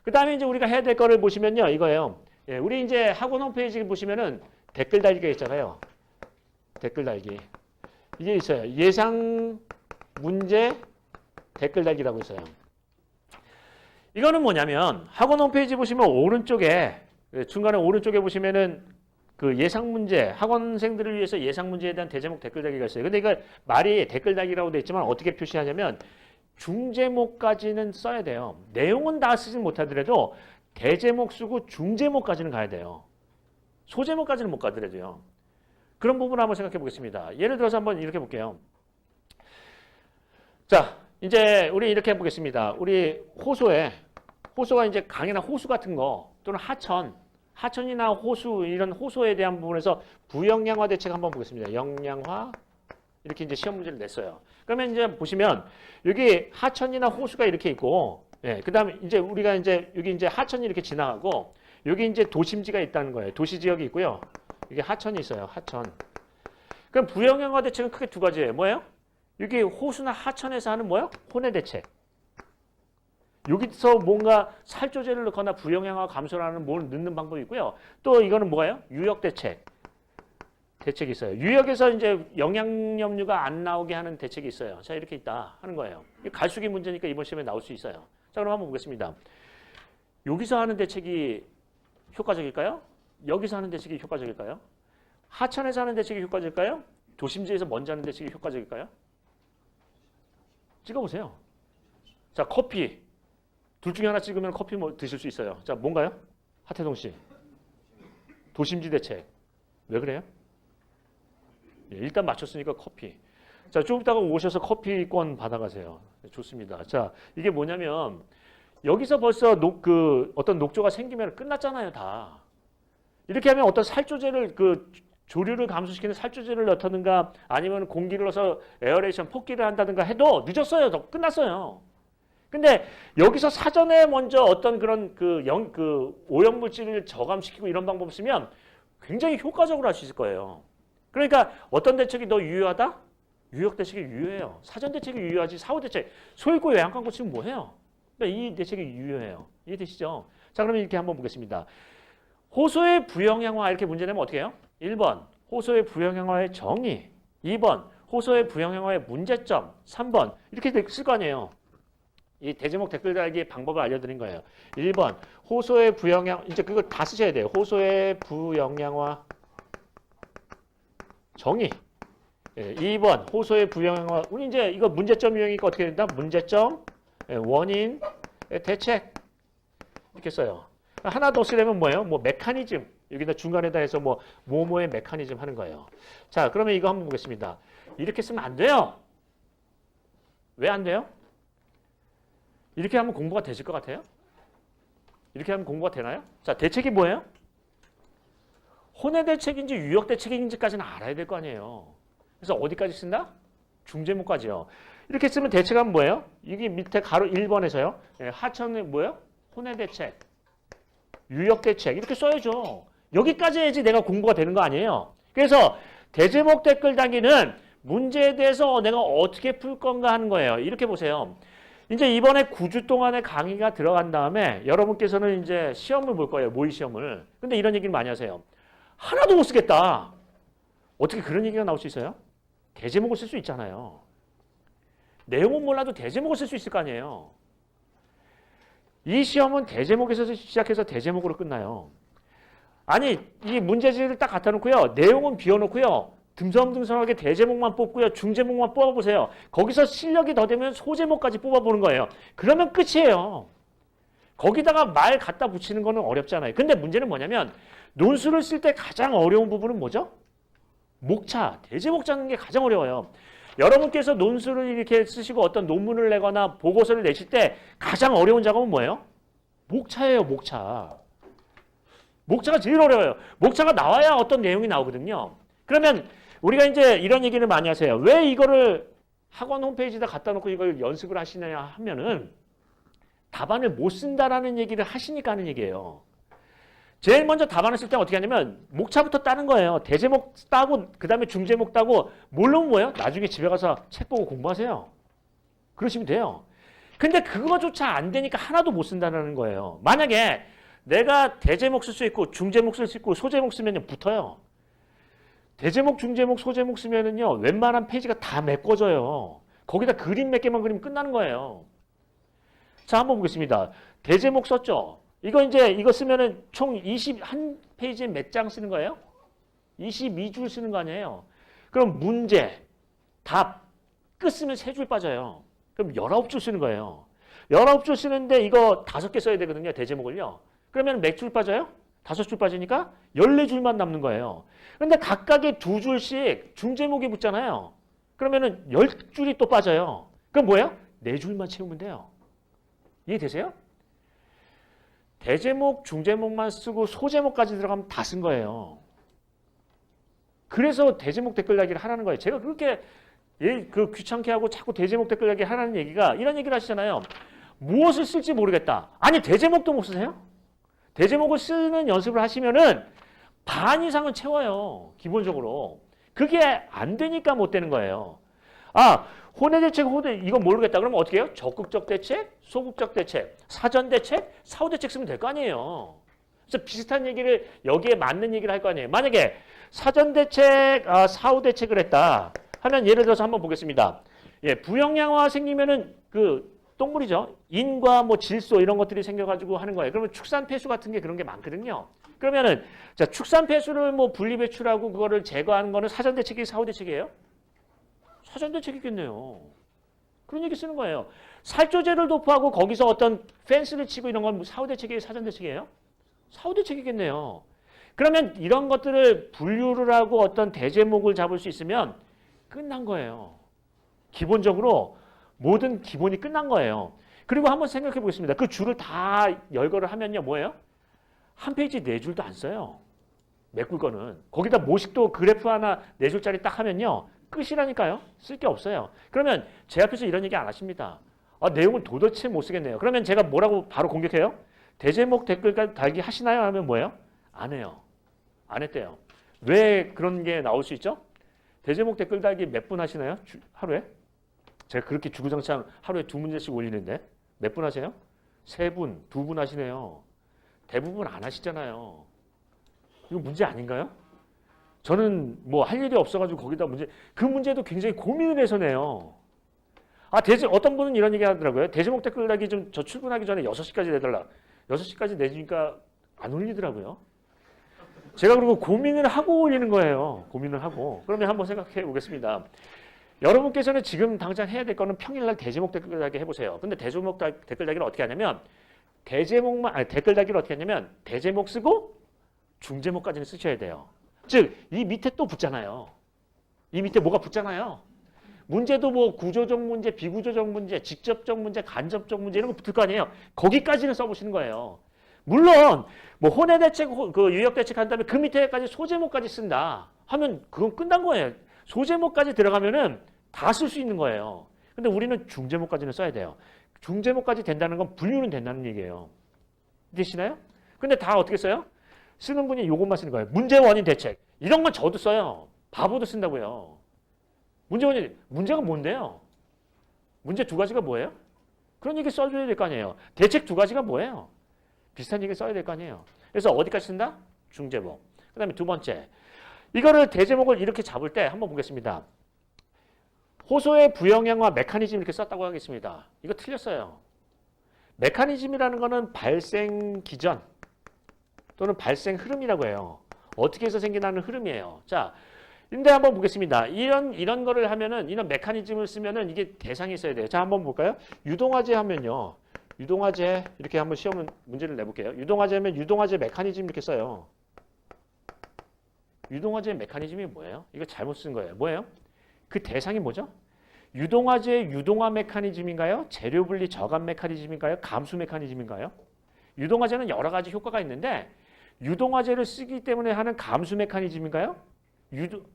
그 다음에 이제 우리가 해야 될 거를 보시면요. 이거예요. 예, 우리 이제 학원 홈페이지 보시면은 댓글 달기가 있잖아요. 댓글 달기. 이게 있어요. 예상 문제 댓글 달기라고 있어요. 이거는 뭐냐면 학원 홈페이지 보시면 오른쪽에 중간에 오른쪽에 보시면은 그 예상 문제 학원생들을 위해서 예상 문제에 대한 대제목 댓글 달기가 있어요. 근데 이거 말이 댓글 달기라고 돼 있지만 어떻게 표시하냐면 중제목까지는 써야 돼요. 내용은 다 쓰지 못하더라도 대제목 쓰고 중제목까지는 가야 돼요. 소제목까지는 못 가더라도요. 그런 부분 한번 생각해 보겠습니다. 예를 들어서 한번 이렇게 볼게요. 자, 이제 우리 이렇게 해보겠습니다. 우리 호소가 이제 강이나 호수 같은 거 또는 하천이나 호수 이런 호소에 대한 부분에서 부영양화 대책 한번 보겠습니다. 영양화 이렇게 이제 시험 문제를 냈어요. 그러면 이제 보시면 여기 하천이나 호수가 이렇게 있고, 예, 그다음에 이제 우리가 이제 여기 이제 하천이 이렇게 지나가고 여기 이제 도심지가 있다는 거예요. 도시 지역이 있고요. 이게 하천이 있어요. 하천. 그럼 부영양화 대책은 크게 두 가지예요. 뭐예요? 여기 호수나 하천에서 하는 뭐예요? 혼해 대책. 여기서 뭔가 살조제를 넣거나 부영양화 감소를 하는 뭘 넣는 방법이 있고요. 또 이거는 뭐예요? 유역 대책이 있어요. 유역에서 이제 영양염류가 안 나오게 하는 대책이 있어요. 자, 이렇게 있다 하는 거예요. 갈수기 문제니까 이번 시험에 나올 수 있어요. 자, 그럼 한번 보겠습니다. 여기서 하는 대책이 효과적일까요? 여기서 하는 대책이 효과적일까요? 하천에서 하는 대책이 효과적일까요? 도심지에서 먼저 하는 대책이 효과적일까요? 찍어보세요. 자, 커피. 둘 중에 하나 찍으면 커피 뭐 드실 수 있어요. 자, 뭔가요? 하태동 씨. 도심지 대책. 왜 그래요? 예, 일단 맞췄으니까 커피. 자, 좀 이따가 오셔서 커피권 받아가세요. 네, 좋습니다. 자, 이게 뭐냐면 여기서 벌써 어떤 녹조가 생기면 끝났잖아요, 다. 이렇게 하면 어떤 살조제를 조류를 감소시키는 살조제를 넣다든가 아니면 공기를 넣어서 에어레이션 폭기를 한다든가 해도 늦었어요. 끝났어요. 근데 여기서 사전에 먼저 어떤 그런 오염물질을 저감시키고 이런 방법을 쓰면 굉장히 효과적으로 할 수 있을 거예요. 그러니까 어떤 대책이 더 유효하다? 유역 대책이 유효해요. 사전 대책이 유효하지 사후 대책. 소일고 요양광고 지금 뭐해요? 그러니까 이 대책이 유효해요. 이해되시죠? 자, 그러면 이렇게 한번 보겠습니다. 호소의 부영양화 이렇게 문제 내면 어떻게 해요? 1번 호소의 부영양화의 정의, 2번 호소의 부영양화의 문제점, 3번 이렇게 쓸 거 아니에요. 이 대제목 댓글 달기 방법을 알려드린 거예요. 1번 호소의 부영양 이제 그거 다 쓰셔야 돼요. 호소의 부영양화 정의. 2번 호소의 부영양화 우리 이제 이거 문제점 유형이니까 어떻게 된다? 문제점, 원인, 대책 이렇게 써요. 하나 더 쓰려면 뭐예요? 뭐 메커니즘 여기다 중간에다 해서 뭐의 메커니즘 하는 거예요. 자, 그러면 이거 한번 보겠습니다. 이렇게 쓰면 안 돼요. 왜 안 돼요? 이렇게 하면 공부가 되실 것 같아요? 이렇게 하면 공부가 되나요? 자, 대책이 뭐예요? 혼해 대책인지 유역 대책인지까지는 알아야 될 거 아니에요. 그래서 어디까지 쓴다? 중제목까지요. 이렇게 쓰면 대책은 뭐예요? 이게 밑에 가로 1번에서요. 하천은 뭐예요? 혼해 대책, 유역 대책 이렇게 써야죠. 여기까지 해야지 내가 공부가 되는 거 아니에요. 그래서 대제목 댓글 달기는 문제에 대해서 내가 어떻게 풀 건가 하는 거예요. 이렇게 보세요. 이제 이번에 9주 동안의 강의가 들어간 다음에 여러분께서는 이제 시험을 볼 거예요. 모의 시험을. 근데 이런 얘기를 많이 하세요. 하나도 못 쓰겠다. 어떻게 그런 얘기가 나올 수 있어요? 대제목을 쓸 수 있잖아요. 내용은 몰라도 대제목을 쓸 수 있을 거 아니에요. 이 시험은 대제목에서 시작해서 대제목으로 끝나요. 아니, 이 문제지를 딱 갖다 놓고요. 내용은 비워놓고요. 듬성듬성하게 대제목만 뽑고요. 중제목만 뽑아보세요. 거기서 실력이 더 되면 소제목까지 뽑아보는 거예요. 그러면 끝이에요. 거기다가 말 갖다 붙이는 거는 어렵잖아요. 근데 문제는 뭐냐면 논술을 쓸 때 가장 어려운 부분은 뭐죠? 목차, 대제목 잡는 게 가장 어려워요. 여러분께서 논술을 이렇게 쓰시고 어떤 논문을 내거나 보고서를 내실 때 가장 어려운 작업은 뭐예요? 목차예요, 목차. 목차가 제일 어려워요. 목차가 나와야 어떤 내용이 나오거든요. 그러면 우리가 이제 이런 얘기를 많이 하세요. 왜 이거를 학원 홈페이지에다 갖다 놓고 이걸 연습을 하시느냐 하면은 답안을 못 쓴다라는 얘기를 하시니까 하는 얘기예요. 제일 먼저 답안을 쓸 때 어떻게 하냐면 목차부터 따는 거예요. 대제목 따고 그 다음에 중제목 따고 모르면 뭐예요? 나중에 집에 가서 책 보고 공부하세요. 그러시면 돼요. 근데 그거조차 안 되니까 하나도 못 쓴다는 거예요. 만약에 내가 대제목 쓸 수 있고 중제목 쓸 수 있고 소제목 쓰면 붙어요. 대제목, 중제목, 소제목 쓰면은요 웬만한 페이지가 다 메꿔져요. 거기다 그림 몇 개만 그리면 끝나는 거예요. 자, 한번 보겠습니다. 대제목 썼죠? 이거 쓰면은 총 21페이지에 몇 장 쓰는 거예요? 22줄 쓰는 거 아니에요? 그럼 문제, 답, 끝 쓰면 3줄 빠져요. 그럼 19줄 쓰는 거예요. 19줄 쓰는데 이거 5개 써야 되거든요. 대제목을요. 그러면 몇 줄 빠져요? 5줄 빠지니까 14줄만 남는 거예요. 근데 각각의 2줄씩 중제목이 붙잖아요. 그러면은 10줄이 또 빠져요. 그럼 뭐예요? 4줄만 채우면 돼요. 이해되세요? 대제목, 중제목만 쓰고 소제목까지 들어가면 다 쓴 거예요. 그래서 대제목 댓글 달기를 하라는 거예요. 제가 그렇게 귀찮게 하고 자꾸 대제목 댓글 달기 하라는 얘기가 이런 얘기를 하시잖아요. 무엇을 쓸지 모르겠다. 아니 대제목도 못 쓰세요? 대제목을 쓰는 연습을 하시면은 반 이상은 채워요. 기본적으로. 그게 안 되니까 못 되는 거예요. 아, 혼외대책, 이거 모르겠다. 그러면 어떻게 해요? 적극적 대책, 소극적 대책, 사전 대책, 사후 대책 쓰면 될 거 아니에요. 그래서 비슷한 얘기를 여기에 맞는 얘기를 할 거 아니에요. 만약에 사전 대책, 사후 대책을 했다 하면 예를 들어서 한번 보겠습니다. 예, 부영양화 생기면은 똥물이죠. 인과 뭐 질소 이런 것들이 생겨가지고 하는 거예요. 그러면 축산 폐수 같은 게 그런 게 많거든요. 그러면은 자 축산 폐수를 뭐 분리 배출하고 그거를 제거하는 거는 사전 대책이 사후 대책이에요? 사전 대책이겠네요. 그런 얘기 쓰는 거예요. 살조제를 도포하고 거기서 어떤 펜스를 치고 이런 건 사후 대책이에요? 사전 대책이에요? 사후 대책이겠네요. 그러면 이런 것들을 분류를 하고 어떤 대제목을 잡을 수 있으면 끝난 거예요. 기본적으로 모든 기본이 끝난 거예요. 그리고 한번 생각해 보겠습니다. 그 줄을 다 열거를 하면요. 뭐예요? 한 페이지 4줄도 안 써요. 메꿀 거는. 거기다 모식도 그래프 하나 4줄짜리 딱 하면요. 끝이라니까요. 쓸 게 없어요. 그러면 제 앞에서 이런 얘기 안 하십니다. 내용을 도대체 못 쓰겠네요. 그러면 제가 뭐라고 바로 공격해요? 대제목 댓글 달기 하시나요? 하면 뭐예요? 안 해요. 안 했대요. 왜 그런 게 나올 수 있죠? 대제목 댓글 달기 몇 분 하시나요? 하루에? 제가 그렇게 주구장창 하루에 2문제씩 올리는데 몇 분 하세요? 3분, 2분 하시네요. 대부분 안 하시잖아요. 이거 문제 아닌가요? 저는 뭐 할 일이 없어가지고 거기다 그 문제도 굉장히 고민을 해서 내요. 어떤 분은 이런 얘기 하더라고요. 대제목 댓글 달기 좀 저 출근하기 전에 6시까지 내달라. 6시까지 내주니까 안 올리더라고요. 제가 그리고 고민을 하고 올리는 거예요. 고민을 하고. 그러면 한번 생각해 보겠습니다. 여러분께서는 지금 당장 해야 될 거는 평일날 대제목 댓글 달기 해보세요. 근데 대제목 댓글 달기를 어떻게 하냐면 댓글 달기를 어떻게 하냐면 대제목 쓰고 중제목까지는 쓰셔야 돼요. 즉 이 밑에 또 붙잖아요. 이 밑에 뭐가 붙잖아요. 문제도 뭐 구조적 문제, 비구조적 문제, 직접적 문제, 간접적 문제 이런 거 붙을 거 아니에요. 거기까지는 써보시는 거예요. 물론 뭐 혼외대책, 유역대책 한 다음에 그 밑에까지 소제목까지 쓴다 하면 그건 끝난 거예요. 소제목까지 들어가면은 다 쓸 수 있는 거예요. 근데 우리는 중제목까지는 써야 돼요. 중제목까지 된다는 건 분류는 된다는 얘기예요. 되시나요? 근데 다 어떻게 써요? 쓰는 분이 요것만 쓰는 거예요. 문제 원인 대책. 이런 건 저도 써요. 바보도 쓴다고요. 문제가 뭔데요? 문제 2가지가 뭐예요? 그런 얘기 써줘야 될 거 아니에요. 대책 2가지가 뭐예요? 비슷한 얘기 써야 될 거 아니에요. 그래서 어디까지 쓴다? 중제목. 그 다음에 2번째. 이거를 대제목을 이렇게 잡을 때 한번 보겠습니다. 호소의 부영향과 메커니즘 이렇게 썼다고 하겠습니다. 이거 틀렸어요. 메커니즘이라는 거는 발생 기전 또는 발생 흐름이라고 해요. 어떻게 해서 생겨나는 흐름이에요. 자, 근데 한번 보겠습니다. 이런 거를 하면은 이런 메커니즘을 쓰면은 이게 대상이 있어야 돼요. 자, 한번 볼까요? 유동화재 하면요. 유동화재 이렇게 한번 시험 문제를 내볼게요. 유동화재 하면 유동화재 메커니즘 이렇게 써요. 유동화재 메커니즘이 뭐예요? 이거 잘못 쓴 거예요. 뭐예요? 그 대상이 뭐죠? 유동화재의 유동화 메커니즘인가요? 재료 분리 저감 메커니즘인가요? 감수 메커니즘인가요? 유동화재는 여러 가지 효과가 있는데 유동화재를 쓰기 때문에 하는 감수 메커니즘인가요?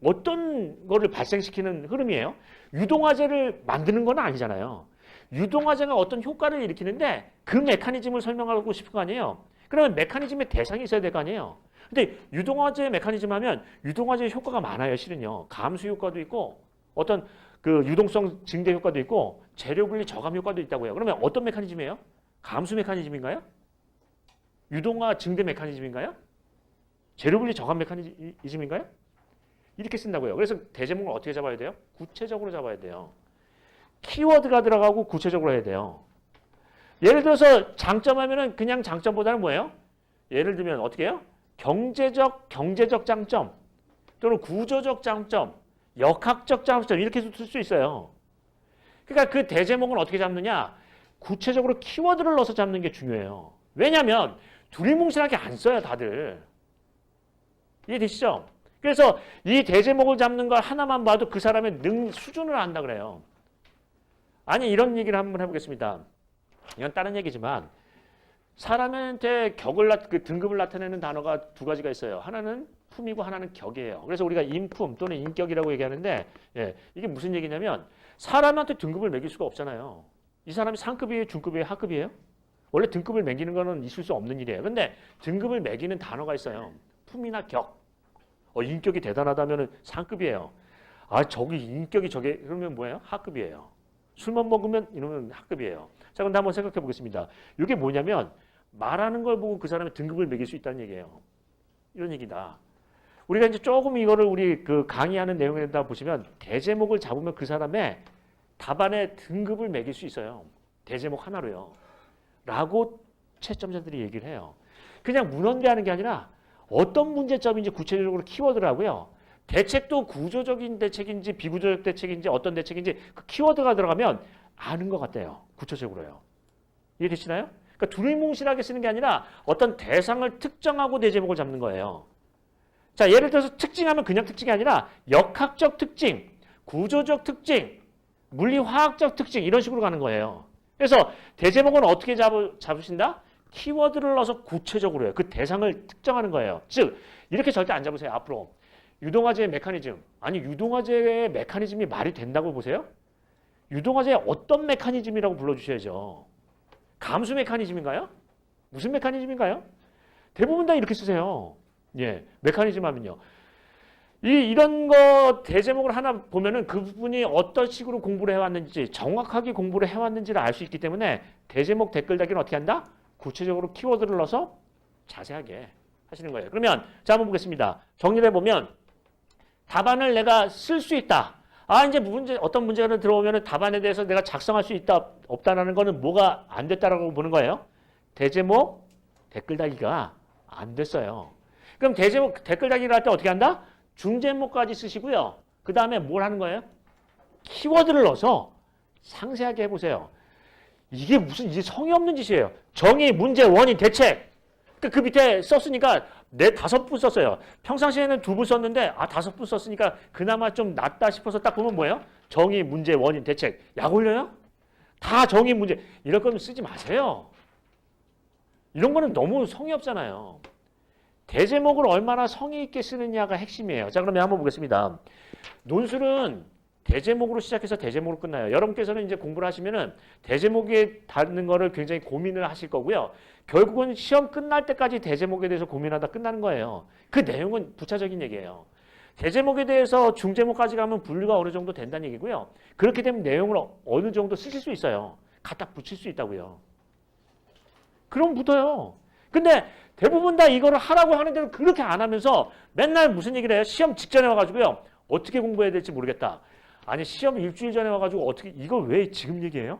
어떤 거를 발생시키는 흐름이에요? 유동화재를 만드는 건 아니잖아요. 유동화재가 어떤 효과를 일으키는데 그 메커니즘을 설명하고 싶은 거 아니에요? 그러면 메커니즘의 대상이 있어야 될 거 아니에요? 근데 유동화재 메커니즘 하면 유동화재의 효과가 많아요, 실은요. 감수 효과도 있고 어떤 그 유동성 증대 효과도 있고 재료 분리 저감 효과도 있다고요. 그러면 어떤 메커니즘이에요? 감수 메커니즘인가요? 유동화 증대 메커니즘인가요? 재료 분리 저감 메커니즘인가요? 이렇게 쓴다고요. 그래서 대제목을 어떻게 잡아야 돼요? 구체적으로 잡아야 돼요. 키워드가 들어가고 구체적으로 해야 돼요. 예를 들어서 장점하면은 그냥 장점보다는 뭐예요? 예를 들면 어떻게 해요? 경제적 장점 또는 구조적 장점, 역학적 장점 이렇게 쓸 수 있어요. 그러니까 그 대제목은 어떻게 잡느냐? 구체적으로 키워드를 넣어서 잡는 게 중요해요. 왜냐하면 두리뭉실하게 안 써요, 다들. 이해되시죠? 그래서 이 대제목을 잡는 걸 하나만 봐도 그 사람의 수준을 안다 그래요. 아니 이런 얘기를 한번 해보겠습니다. 이건 다른 얘기지만 사람한테 등급을 나타내는 단어가 두 가지가 있어요. 하나는 품이고 하나는 격이에요. 그래서 우리가 인품 또는 인격이라고 얘기하는데 이게 무슨 얘기냐면 사람한테 등급을 매길 수가 없잖아요. 이 사람이 상급이에요, 중급이에요, 하급이에요? 원래 등급을 매기는 거는 있을 수 없는 일이에요. 근데 등급을 매기는 단어가 있어요. 품이나 격. 인격이 대단하다면 상급이에요. 저기 인격이 저게 그러면 뭐예요? 하급이에요. 술만 먹으면 이러면 하급이에요. 자, 그런데 한번 생각해 보겠습니다. 이게 뭐냐면 말하는 걸 보고 그 사람의 등급을 매길 수 있다는 얘기예요. 이런 얘기다. 우리가 이제 조금 이거를 우리 그 강의하는 내용에다 보시면 대제목을 잡으면 그 사람의 답안의 등급을 매길 수 있어요. 대제목 하나로요. 라고 채점자들이 얘기를 해요. 그냥 문헌대하는 게 아니라 어떤 문제점인지 구체적으로 키워드라고요. 대책도 구조적인 대책인지 비구조적 대책인지 어떤 대책인지 그 키워드가 들어가면 아는 것 같아요. 구체적으로요. 이해되시나요? 그러니까 두리뭉실하게 쓰는 게 아니라 어떤 대상을 특정하고 대제목을 잡는 거예요. 자, 예를 들어서 특징하면 그냥 특징이 아니라 역학적 특징, 구조적 특징, 물리화학적 특징 이런 식으로 가는 거예요. 그래서 대제목은 어떻게 잡으신다? 키워드를 넣어서 구체적으로 해요. 그 대상을 특정하는 거예요. 즉 이렇게 절대 안 잡으세요. 앞으로. 유동화제의 메커니즘. 아니 유동화제의 메커니즘이 말이 된다고 보세요? 유동화제의 어떤 메커니즘이라고 불러주셔야죠. 감수 메커니즘인가요? 무슨 메커니즘인가요? 대부분 다 이렇게 쓰세요. 예, 메커니즘 하면요. 이런 거 대제목을 하나 보면은 그분이 어떤 식으로 공부를 해왔는지 정확하게 공부를 해왔는지를 알 수 있기 때문에 대제목 댓글 달기는 어떻게 한다? 구체적으로 키워드를 넣어서 자세하게 하시는 거예요. 그러면 자 한번 보겠습니다. 정리를 해보면 답안을 내가 쓸 수 있다. 이제 어떤 문제가 들어오면 답안에 대해서 내가 작성할 수 있다, 없다라는 거는 뭐가 안 됐다라고 보는 거예요. 대제목 댓글 달기가 안 됐어요. 그럼 대제목 댓글 달기를 할 때 어떻게 한다? 중제목까지 쓰시고요. 그 다음에 뭘 하는 거예요? 키워드를 넣어서 상세하게 해보세요. 이게 성의 없는 짓이에요. 정의, 문제, 원인, 대책. 그 밑에 썼으니까 5분 썼어요. 평상시에는 2분 썼는데 5분 썼으니까 그나마 좀 낫다 싶어서 딱 보면 뭐예요? 정의, 문제, 원인, 대책. 약 올려요? 다 정의, 문제. 이럴 거면 쓰지 마세요. 이런 거는 너무 성의 없잖아요. 대제목을 얼마나 성의 있게 쓰느냐가 핵심이에요. 자, 그러면 한번 보겠습니다. 논술은 대제목으로 시작해서 대제목으로 끝나요. 여러분께서는 이제 공부를 하시면은 대제목에 닿는 거를 굉장히 고민을 하실 거고요. 결국은 시험 끝날 때까지 대제목에 대해서 고민하다 끝나는 거예요. 그 내용은 부차적인 얘기예요. 대제목에 대해서 중제목까지 가면 분류가 어느 정도 된다는 얘기고요. 그렇게 되면 내용을 어느 정도 쓰실 수 있어요. 갖다 붙일 수 있다고요. 그럼 붙어요. 근데 대부분 다 이거를 하라고 하는데도 그렇게 안 하면서 맨날 무슨 얘기를 해요? 시험 직전에 와가지고요. 어떻게 공부해야 될지 모르겠다. 아니 시험 일주일 전에 와가지고 어떻게 이걸 왜 지금 얘기해요?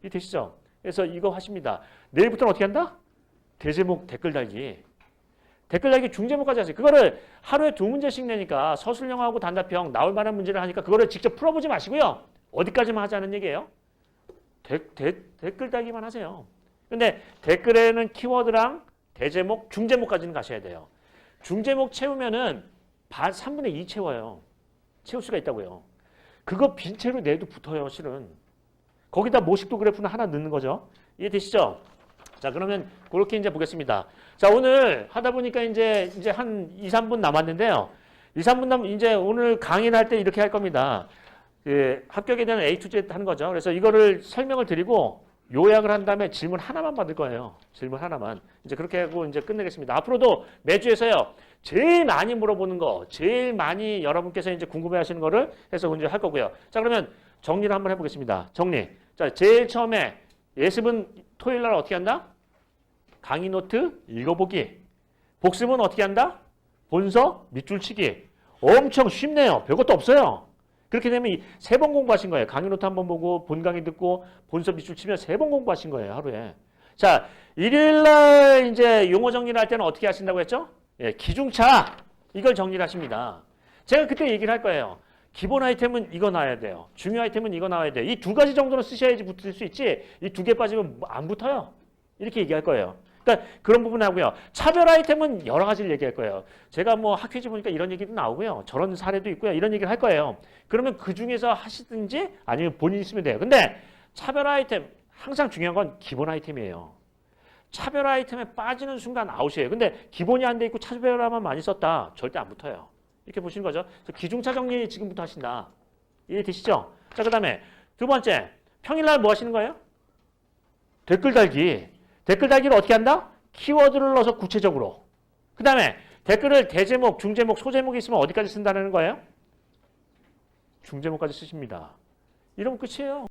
이게 되시죠? 그래서 이거 하십니다. 내일부터는 어떻게 한다? 대제목 댓글 달기. 댓글 달기 중제목까지 하세요. 그거를 하루에 2문제씩 내니까 서술형하고 단답형 나올 만한 문제를 하니까 그거를 직접 풀어보지 마시고요. 어디까지만 하자는 얘기예요. 댓글 달기만 하세요. 근데 댓글에는 키워드랑 대제목, 중제목까지는 가셔야 돼요. 중제목 채우면은 3분의 2 채워요. 채울 수가 있다고요. 그거 빈 채로 내도 붙어요, 실은. 거기다 모식도 그래프는 하나 넣는 거죠. 이해되시죠? 자, 그러면 그렇게 이제 보겠습니다. 자, 오늘 하다 보니까 이제 한 2, 3분 남았는데요. 2, 3분 남으면 이제 오늘 강의를 할 때 이렇게 할 겁니다. 합격에 대한 A to Z 하는 거죠. 그래서 이거를 설명을 드리고 요약을 한 다음에 질문 하나만 받을 거예요. 질문 하나만. 이제 그렇게 하고 이제 끝내겠습니다. 앞으로도 매주에서요. 제일 많이 물어보는 거, 제일 많이 여러분께서 이제 궁금해 하시는 거를 해서 이제 할 거고요. 자, 그러면 정리를 한번 해보겠습니다. 정리. 자, 제일 처음에 예습은 토요일 날 어떻게 한다? 강의 노트 읽어보기. 복습은 어떻게 한다? 본서 밑줄 치기. 엄청 쉽네요. 별것도 없어요. 그렇게 되면 세 번 공부하신 거예요. 강의 노트 한 번 보고 본 강의 듣고 본서 밑줄 치면 세 번 공부하신 거예요. 하루에. 자, 일요일 날 이제 용어 정리를 할 때는 어떻게 하신다고 했죠? 예, 기중차. 이걸 정리를 하십니다. 제가 그때 얘기를 할 거예요. 기본 아이템은 이거 나와야 돼요. 중요 아이템은 이거 나와야 돼요. 이 두 가지 정도는 쓰셔야지 붙을 수 있지. 이 두 개 빠지면 안 붙어요. 이렇게 얘기할 거예요. 그러니까 그런 부분 하고요. 차별 아이템은 여러 가지를 얘기할 거예요. 제가 뭐 학회지 보니까 이런 얘기도 나오고요. 저런 사례도 있고요. 이런 얘기를 할 거예요. 그러면 그 중에서 하시든지 아니면 본인이 쓰면 돼요. 근데 차별 아이템 항상 중요한 건 기본 아이템이에요. 차별 아이템에 빠지는 순간 아웃이에요. 근데 기본이 안 돼 있고 차별화만 많이 썼다. 절대 안 붙어요. 이렇게 보시는 거죠. 그래서 기중차 정리 지금부터 하신다. 이해되시죠? 자, 그 다음에 두 번째. 평일날 뭐 하시는 거예요? 댓글 달기. 댓글 달기를 어떻게 한다? 키워드를 넣어서 구체적으로. 그 다음에 댓글을 대제목, 중제목, 소제목이 있으면 어디까지 쓴다는 거예요? 중제목까지 쓰십니다. 이러면 끝이에요.